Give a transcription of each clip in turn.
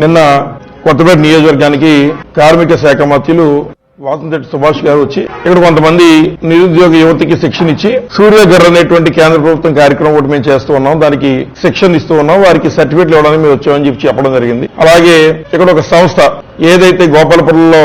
నిన్న కొత్తపేట నియోజకవర్గానికి కార్మిక శాఖ మంత్రులు వాసంశెట్టి సుభాష్ గారు వచ్చి ఇక్కడ కొంతమంది నిరుద్యోగ యువతకి శిక్షణ ఇచ్చి సూర్యఘర్ అనేటువంటి కేంద్ర ప్రభుత్వం కార్యక్రమం ఒకటి మేము చేస్తూ ఉన్నాం, దానికి శిక్షణ ఇస్తూ ఉన్నాం, వారికి సర్టిఫికెట్లు ఇవ్వడానికి మేము వచ్చామని చెప్పడం జరిగింది. అలాగే ఇక్కడ ఒక సంస్థ ఏదైతే గోపాలపురంలో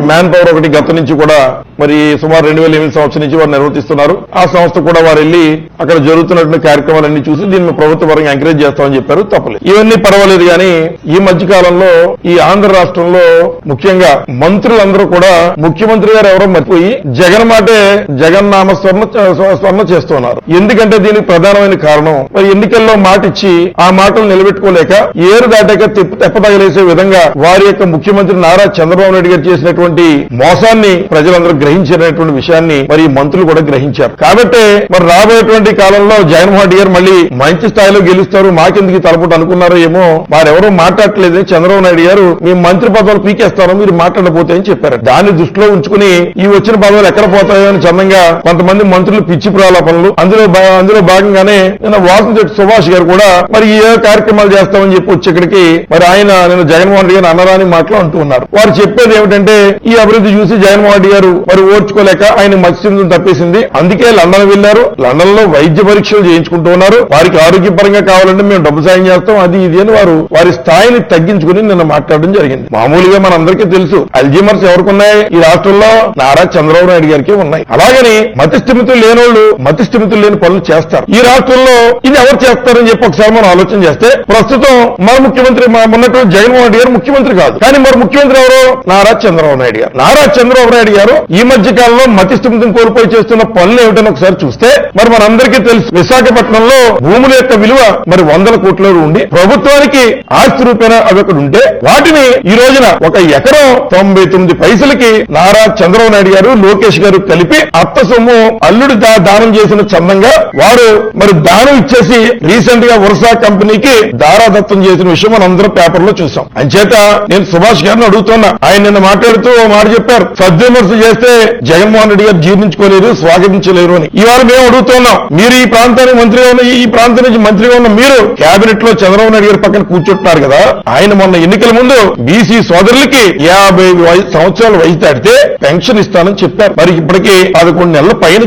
మ్యాన్ పవర్ ఒకటి గత నుంచి కూడా మరి సుమారు 2008 సంవత్సరం నుంచి వారు నిర్వర్తిస్తున్నారు. ఆ సంస్థ కూడా వారు వెళ్లి అక్కడ జరుగుతున్నటువంటి కార్యక్రమాలన్నీ చూసి దీన్ని ప్రభుత్వ పరంగా ఎంకరేజ్ చేస్తామని చెప్పారు. తప్పలేదు, ఇవన్నీ పర్వాలేదు. కానీ ఈ మధ్య కాలంలో ఈ ఆంధ్ర రాష్ట్రంలో ముఖ్యంగా మంత్రులందరూ కూడా ముఖ్యమంత్రి గారు ఎవరో మర్చిపోయి జగన్ మాటే జగన్నామ స్వర్ణ చేస్తున్నారు. ఎందుకంటే దీనికి ప్రధానమైన కారణం మరి ఎన్నికల్లో మాట ఇచ్చి ఆ మాటలు నిలబెట్టుకోలేక ఏరు దాటాక తెప్పతగలేసే విధంగా వారి యొక్క ముఖ్యమంత్రి నారా చంద్రబాబు నాయుడు గారు చేసినటువంటి మోసాన్ని ప్రజలందరూ గ్రహించినటువంటి విషయాన్ని మరి మంత్రులు కూడా గ్రహించారు. కాబట్టి మరి రాబోయేటువంటి కాలంలో జగన్మోహన్ రెడ్డి గారు మళ్ళీ మంచి స్థాయిలో గెలుస్తారు, మాకెందుకు తలపుట అనుకున్నారో ఏమో, వారెవరూ మాట్లాడలేదని చంద్రబాబు నాయుడు గారు మీ మంత్రి పదవులు పీకేస్తారో మీరు మాట్లాడబోతే అని చెప్పారు. దాన్ని దృష్టిలో ఉంచుకుని ఈ వచ్చిన పదవులు ఎక్కడ పోతాయో అని చందంగా కొంతమంది మంత్రులు పిచ్చి ప్రలాపనలు అందులో భాగంగానే నిన్న వాసంశెట్టి సుభాష్ గారు కూడా మరి ఏ కార్యక్రమాలు చేస్తామని చెప్పి వచ్చి ఇక్కడికి మరి ఆయన నిన్న జగన్మోహన్ రెడ్డి గారు అన్నరాని మాటలు అంటూ ఉన్నారు. వారు చెప్పేది ఏమిటంటే ఈ అభివృద్ధి చూసి జగన్మోహన్ రెడ్డి గారు మరి ఓర్చుకోలేక ఆయన మత్స్యం తప్పేసింది, అందుకే లండన్ వెళ్లారు, లండన్ లో వైద్య పరీక్షలు చేయించుకుంటూ ఉన్నారు, వారికి ఆరోగ్యపరంగా కావాలంటే మేము డబ్బు సాయం చేస్తాం అది ఇది అని వారి స్థాయిని తగ్గించుకుని నిన్న మాట్లాడడం జరిగింది. మామూలుగా మనందరికీ తెలుసు అల్జీమర్స్ ఎవరికున్నాయి ఈ రాష్ట్రంలో, నారా చంద్రబాబు నాయుడు గారికి ఉన్నాయి. అలాగని మతిస్థిమితులు లేనోళ్లు మతిస్థిమితులు లేని పనులు చేస్తారు. ఈ రాష్ట్రంలో ఇది ఎవరు చేస్తారని చెప్పి ఒకసారి మనం ఆలోచన చేస్తే ప్రస్తుతం మన ముఖ్యమంత్రి ఉన్నటువంటి జగన్మోహన్ రెడ్డి గారు ముఖ్యమంత్రి కాదు, కానీ మరి ముఖ్యమంత్రి ఎవరు? నారా చంద్రబాబు నాయుడు గారు. నారా చంద్రబాబు నాయుడు గారు ఈ మధ్య కాలంలో మతిస్థిమితం కోల్పోయి చేస్తున్న పనులు ఏమిటని ఒకసారి చూస్తే మరి మనందరికీ తెలుసు విశాఖపట్నంలో భూముల యొక్క విలువ మరి 100 కోట్ల ఉండి ప్రభుత్వానికి ఆస్తి రూపేణ అవి అక్కడ ఉంటే వాటిని ఈ రోజున ఒక ఎకరం 99 పైసలకి నారా చంద్రబాబు నాయుడు గారు లోకేష్ గారు కలిపి అత్త సొమ్ము అల్లుడు దానం చేసిన చందంగా వారు మరి దానం ఇచ్చేసి రీసెంట్ గా వర్షా కంపెనీకి దారాదత్తం చేసిన విషయం మనం అందరం పేపర్లో చూసాం. అంచేత నేను సుభాష్ గారిని అడుగుతున్నా, ఆయన నిన్న మాట్లాడుతూ మాట చెప్పారు సద్విమర్శ చేస్తే జగన్మోహన్ రెడ్డి గారు జీర్ణించుకోలేరు స్వాగతించలేరు అని. ఇవాళ మేము అడుగుతున్నాం, మీరు ఈ ప్రాంతానికి మంత్రిగా ఉన్న ఈ ప్రాంతం నుంచి మంత్రిగా ఉన్న మీరు కేబినెట్ లో చంద్రబాబు నాయుడు గారి పక్కన కూర్చుంటున్నారు కదా, ఆయన మొన్న ఎన్నికల ముందు బీసీ సోదరులకి 50 సంవత్సరాల వయసు దాటితే పెన్షన్ ఇస్తానని చెప్పారు. మరి ఇప్పటికీ 11 నెలల పైన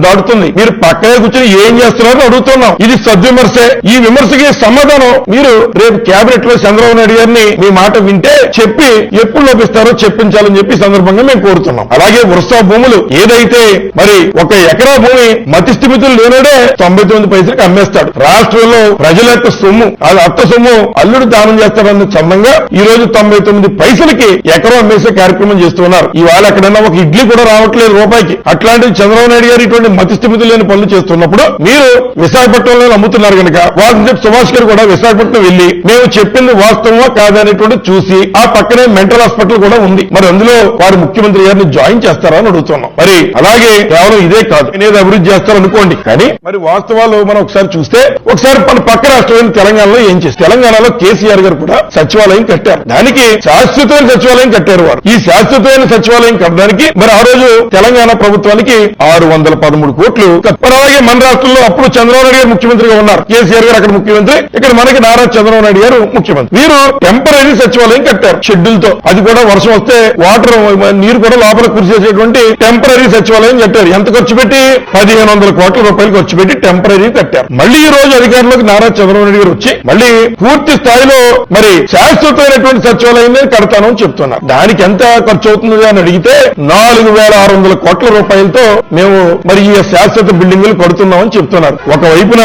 దాటుతుంది, మీరు పక్కనే కూర్చొని ఏం చేస్తున్నారని అడుగుతున్నాం. ఇది సద్విమర్శే. ఈ విమర్శకి సమాధానం మీరు రేపు కేబినెట్ లో చంద్రబాబు నాయుడు గారిని మీ మాట వింటే చెప్పి ఎప్పుడు లోపిస్తారో చెప్పించాలని చెప్పి సందర్భంగా మేము కోరుతున్నాం. అలాగే వృషా భూములు ఏదైతే మరి 1 ఎకరా భూమి మతిస్థిమితులు లేనోడే 99 పైసలకి అమ్మేస్తాడు. రాష్ట్రంలో ప్రజల యొక్క సొమ్ము అది అత్త సొమ్ము అల్లుడు దానం చేస్తాడన్న చందంగా ఈ రోజు 99 పైసలకి ఎకరం అమ్మేసే కార్యక్రమం చేస్తున్నారు. ఇవాళ ఎక్కడైనా ఒక ఇడ్లీ కూడా రావట్లేదు రూపాయికి. అట్లాంటిది చంద్రబాబు నాయుడు గారు ఇటువంటి మతిస్థిమితులు లేని పనులు చేస్తున్నప్పుడు మీరు విశాఖపట్నంలో అమ్ముతున్నారు కనుక వాసంశెట్టి సుభాష్ గారు కూడా విశాఖపట్నం వెళ్లి మేము చెప్పింది వాస్తవమా కాదనేటువంటి చూసి ఆ పక్కనే మెంటల్ హాస్పిటల్ కూడా ఉంది, మరి అందులో వారు ముఖ్యమంత్రి గారిని జాయిన్ చేస్తారా అని అడుగుతున్నాం. మరి అలాగే కేవలం ఇదే కాదు, అనేది అభివృద్ధి చేస్తారనుకోండి, కానీ మరి వాస్తవాలు మనం ఒకసారి చూస్తే ఒకసారి మన పక్క రాష్ట్రమైన తెలంగాణలో ఏం చేస్తారు? తెలంగాణలో కేసీఆర్ గారు కూడా సచివాలయం కట్టారు, దానికి శాశ్వతమైన సచివాలయం కట్టారు వారు. ఈ శాశ్వతమైన సచివాలయం కట్టడానికి మరి ఆ రోజు తెలంగాణ ప్రభుత్వానికి 613 కోట్లు. మరి అలాగే మన రాష్ట్రంలో అప్పుడు చంద్రబాబు నాయుడు గారు ముఖ్యమంత్రిగా ఉన్నారు, కేసీఆర్ గారు అక్కడ ముఖ్యమంత్రి, ఇక్కడ మనకి నారా చంద్రబాబు నాయుడు గారు ముఖ్యమంత్రి. వీరు టెంపరీ సచివాలయం కట్టారు షెడ్యూల్ తో, అది కూడా వర్షం వస్తే వాటర్ నీరు కూడా లోపల కురిసేసేటువంటి టెంపరీ సచివాలయం కట్టారు. ఎంత ఖర్చు పెట్టి? 1500 కోట్ల రూపాయలు ఖర్చు పెట్టి టెంపరీ కట్టారు. మళ్ళీ ఈ రోజు అధికారంలోకి నారా చంద్రబాబు నాయుడు గారు వచ్చి మళ్ళీ పూర్తి స్థాయిలో మరి శాశ్వతమైనటువంటి సచివాలయం కడతాను అని చెప్తున్నారు. దానికి ఎంత ఖర్చు అవుతుంది అని అడిగితే 4600 కోట్ల రూపాయలతో మేము మరి ఈ శాశ్వత బిల్డింగులు కడుతున్నామని చెప్తున్నారు. ఒకవైపున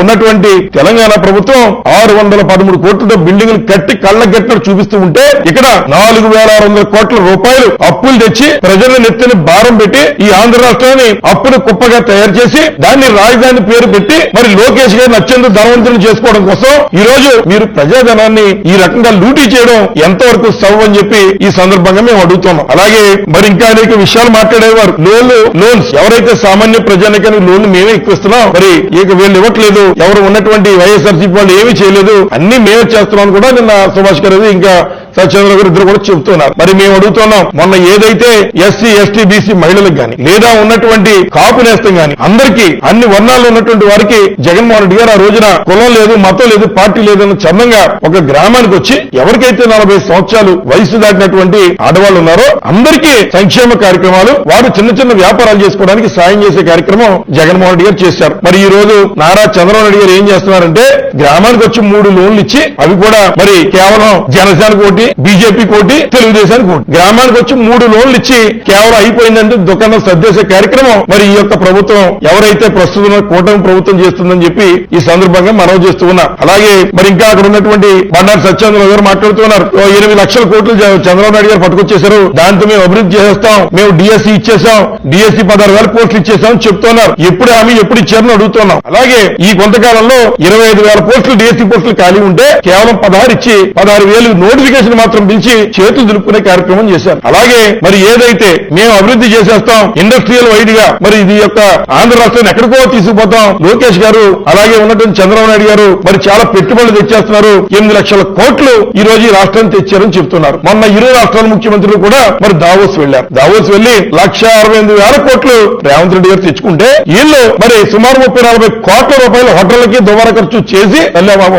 ఉన్నటువంటి తెలంగాణ ప్రభుత్వం 613 కోట్లతో బిల్డింగులు కట్టి కళ్ళగట్టినట్టు చూపిస్తూ ఉంటే ఇక్కడ 4600 కోట్ల రూపాయలు అప్పులు తెచ్చి ప్రజల నెత్తిని భారం పెట్టి ఈ ఆంధ్ర రాష్ట్రాన్ని అప్పులు కుప్పగా తయారు చేసి దాన్ని రాజధాని పేరు పెట్టి మరి లోకేష్ గారిని అత్యంత ధనవంతులు చేసుకోవడం కోసం ఈ రోజు మీరు ప్రజాధనాన్ని ఈ రకంగా లూటీ చేయడం ఎంతవరకు సబబు అని చెప్పి ఈ సందర్భంగా మేము అడుగుతున్నాం. అలాగే మరి ఇంకా అనేక విషయాలు మాట్లాడేవారు. లోన్స్ ఎవరైతే సామాన్య ప్రజానికానికి లోన్లు మేమే ఇస్తున్నాం, మరి ఇక వీళ్ళు ఇవ్వట్లేదు, ఎవరు ఉన్నటువంటి వైఎస్ఆర్సీపీ వాళ్ళు ఏమీ చేయలేదు, అన్ని మేమే చేస్తున్నాం కూడా నిన్న సుభాష్ గారు ఇంకా సత్యేంద్ర గారు ఇద్దరు కూడా చెబుతున్నారు. మరి మేము అడుగుతున్నాం, మొన్న ఏదైతే ఎస్సీ ఎస్టీ బీసీ మహిళలకు గాని లేదా ఉన్నటువంటి కాపు నేస్తం గాని అందరికీ అన్ని వర్ణాల్లో ఉన్నటువంటి వారికి జగన్మోహన్ రెడ్డి గారు ఆ రోజున కులం లేదు, మతం లేదు, పార్టీ లేదన్న చందంగా ఒక గ్రామానికి వచ్చి ఎవరికైతే 40 సంవత్సరాలు వయసు దాటినటువంటి ఆడవాళ్ళు ఉన్నారో అందరికీ సంక్షేమ కార్యక్రమాలు, వారు చిన్న చిన్న వ్యాపారాలు చేసుకోవడానికి సాయం చేసే కార్యక్రమం జగన్మోహన్ రెడ్డి గారు చేశారు. మరి ఈ రోజు నారా చంద్రబాబు నాయుడు గారు ఏం చేస్తున్నారంటే గ్రామానికి వచ్చి 3 లోన్లు ఇచ్చి అవి కూడా మరి కేవలం జనసేనకు ఒకటి, బీజేపీకి ఒకటి, తెలుగుదేశానికి ఒకటి, గ్రామానికి వచ్చి 3 లోన్లు ఇచ్చి కేవలం అయిపోయిందంటే దుకాణం సర్దేసే కార్యక్రమం మరి ఈ యొక్క ప్రభుత్వం ఎవరైతే ప్రస్తుతం కూటమి ప్రభుత్వం చేస్తుందని చెప్పి ఈ సందర్భంగా మనవి చేస్తూ ఉన్నా. అలాగే మరి ఇంకా అక్కడ ఉన్నటువంటి బండారు సత్యేంద్ర గారు మాట్లాడుతున్నారు, 8 లక్షల కోట్లు చంద్రబాబు నాయుడు గారు పట్టుకొచ్చేశారు, దాంతో మేము అభివృద్ధి చేస్తాం, మేము డిఎస్సీ ఇచ్చేసాం, డిఎస్సీ 16,000 కోట్లు ఇచ్చేసాం చెప్తున్నారు. ఎప్పుడు హామీ ఎప్పుడు ఇచ్చారని అడుగుతున్నాం. అలాగే ఈ కొంతకాలంలో 25,000 పోస్టులు డిఎస్సీ పోస్టులు ఖాళీ ఉంటే కేవలం 16 ఇచ్చి 16,000 నోటిఫికేషన్ మాత్రం పిలిచి చేతులు దులుపుకునే కార్యక్రమం చేశారు. అలాగే మరి ఏదైతే మేము అభివృద్ధి చేసేస్తాం ఇండస్ట్రియల్ వైడ్ గా మరి ఇది యొక్క ఆంధ్ర రాష్ట్రాన్ని ఎక్కడికో తీసుకుపోతాం, లోకేష్ గారు అలాగే ఉన్నటువంటి చంద్రబాబు నాయుడు గారు మరి చాలా పెట్టుబడులు తెచ్చేస్తున్నారు, 8 లక్షల కోట్లు ఈ రోజు ఈ రాష్ట్రాన్ని తెచ్చారని చెప్తున్నారు. మొన్న 2 రాష్ట్రాల ముఖ్యమంత్రులు కూడా మరి దావోస్ వెళ్లారు. దావోస్ వెళ్లి 1,68,000 కోట్లు రేవంత్ రెడ్డి గారు తెచ్చుకుంటే వీళ్ళు మరి సుమారు 30-40 కోట్ల రూపాయల హోటళ్లకి దుబారా ఖర్చు చేసి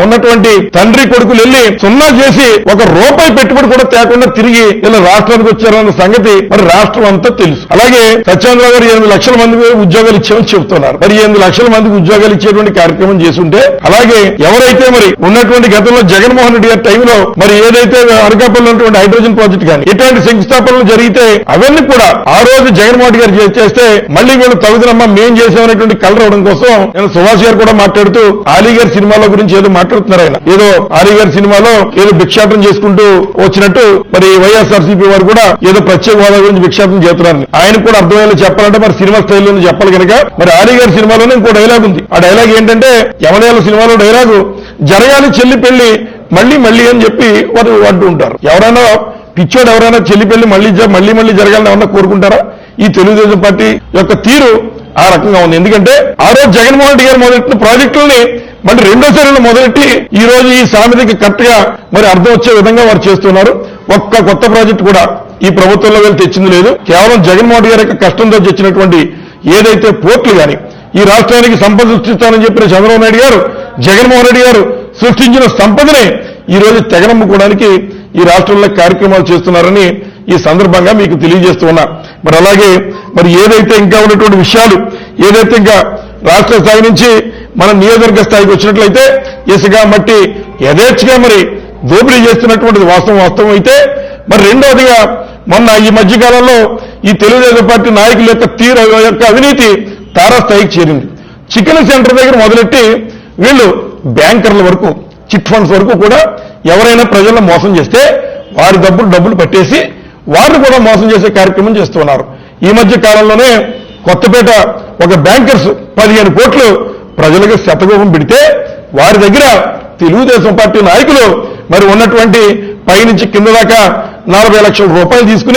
ఉన్నటువంటి తండ్రి కొడుకులు వెళ్లి సున్నా చేసి 1 రూపాయి పెట్టుబడి కూడా తేకుండా తిరిగి ఇలా రాష్ట్రానికి వచ్చారన్న సంగతి మరి రాష్ట్రం అంతా తెలుసు. అలాగే సత్యేంద్ర గారు 8 లక్షల మందికి ఉద్యోగాలు ఇచ్చామని చెప్తున్నారు. మరి 8 లక్షల మందికి ఉద్యోగాలు ఇచ్చేటువంటి కార్యక్రమం చేస్తుంటే అలాగే ఎవరైతే మరి ఉన్నటువంటి గతంలో జగన్మోహన్ రెడ్డి గారి టైంలో మరి ఏదైతే అనకాపల్లిలో ఉన్నటువంటి హైడ్రోజన్ ప్రాజెక్ట్ కానీ ఇటువంటి శంకుస్థాపనలు జరిగితే అవన్నీ కూడా ఆ రోజు జగన్మోహన్ రెడ్డి గారు చేస్తే మళ్ళీ వీళ్ళు తగుదనమ్మ మేం చేసామనేటువంటి కలర్ అవడం కోసం నేను సుభాష్ గారు కూడా మాట్లాడుతూ ఆలీ గారి సినిమాలో గురించి ఏదో మాట్లాడుతున్నారు. ఆయన ఏదో ఆలీ గారి సినిమాలో ఏదో భిక్షాటం చేసుకుంటూ వచ్చినట్టు మరి వైఎస్ఆర్సీపీ వారు కూడా ఏదో ప్రత్యేక హోదా గురించి భిక్షాటం చేస్తున్నారు. ఆయన కూడా అర్థమయ్యేలా చెప్పాలంటే మరి సినిమా స్టైల్లో చెప్పాలి కనుక మరి ఆలీ గారి సినిమాలోనే ఇంకో డైలాగ్ ఉంది. ఆ డైలాగ్ ఏంటంటే యమనేల సినిమాలో డైలాగు జరగాలి చెల్లి పెళ్లి మళ్ళీ మళ్ళీ అని చెప్పి వారు అంటూ ఉంటారు. ఎవరైనా పిచ్చోడు ఎవరైనా చెల్లి పెళ్లి మళ్ళీ మళ్ళీ జరగాలని ఏమన్నా కోరుకుంటారా? ఈ తెలుగుదేశం పార్టీ యొక్క తీరు ఆ రకంగా ఉంది. ఎందుకంటే ఆ రోజు జగన్మోహన్ రెడ్డి గారు మొదలెట్టిన ప్రాజెక్టులని మళ్ళీ రెండోసారి మొదలెట్టి ఈ రోజు ఈ సామెతకి కరెక్ట్ గా మరి అర్థం వచ్చే విధంగా వారు చేస్తున్నారు. ఒక్క కొత్త ప్రాజెక్టు కూడా ఈ ప్రభుత్వంలో వీళ్ళు తెచ్చింది లేదు. కేవలం జగన్మోహన్ రెడ్డి గారి యొక్క కష్టంతో తెచ్చినటువంటి ఏదైతే పోర్టులు కానీ ఈ రాష్ట్రానికి సంపద సృష్టిస్తానని చెప్పిన చంద్రబాబు నాయుడు గారు జగన్మోహన్ రెడ్డి గారు సృష్టించిన సంపదనే ఈ రోజు తెగనమ్ముకోవడానికి ఈ రాష్ట్రంలో కార్యక్రమాలు చేస్తున్నారని ఈ సందర్భంగా మీకు తెలియజేస్తున్నా. మరి అలాగే మరి ఏదైతే ఇంకా ఉన్నటువంటి విషయాలు ఏదైతే ఇంకా రాష్ట్ర స్థాయి నుంచి మన నియోజకవర్గ స్థాయికి వచ్చినట్లయితే ఇసుక మట్టి యథేచ్ఛగా మరి దోపిడీ చేస్తున్నటువంటిది వాస్తవం అయితే మరి రెండవదిగా మొన్న ఈ మధ్యకాలంలో ఈ తెలుగుదేశం పార్టీ నాయకుల యొక్క తీరు యొక్క అవినీతి తారాస్థాయికి చేరింది. చికెన్ సెంటర్ దగ్గర మొదలెట్టి వీళ్ళు బ్యాంకర్ల వరకు చిట్ ఫండ్స్ వరకు కూడా ఎవరైనా ప్రజలను మోసం చేస్తే వారి డబ్బులు పట్టేసి వారిని కూడా మోసం చేసే కార్యక్రమం చేస్తున్నారు. ఈ మధ్య కాలంలోనే కొత్తపేట ఒక బ్యాంకర్స్ 15 కోట్లు ప్రజలకు శతకోపం పెడితే వారి దగ్గర తెలుగుదేశం పార్టీ నాయకులు మరి ఉన్నటువంటి పైనుంచి కింద దాకా 40 లక్షల రూపాయలు తీసుకుని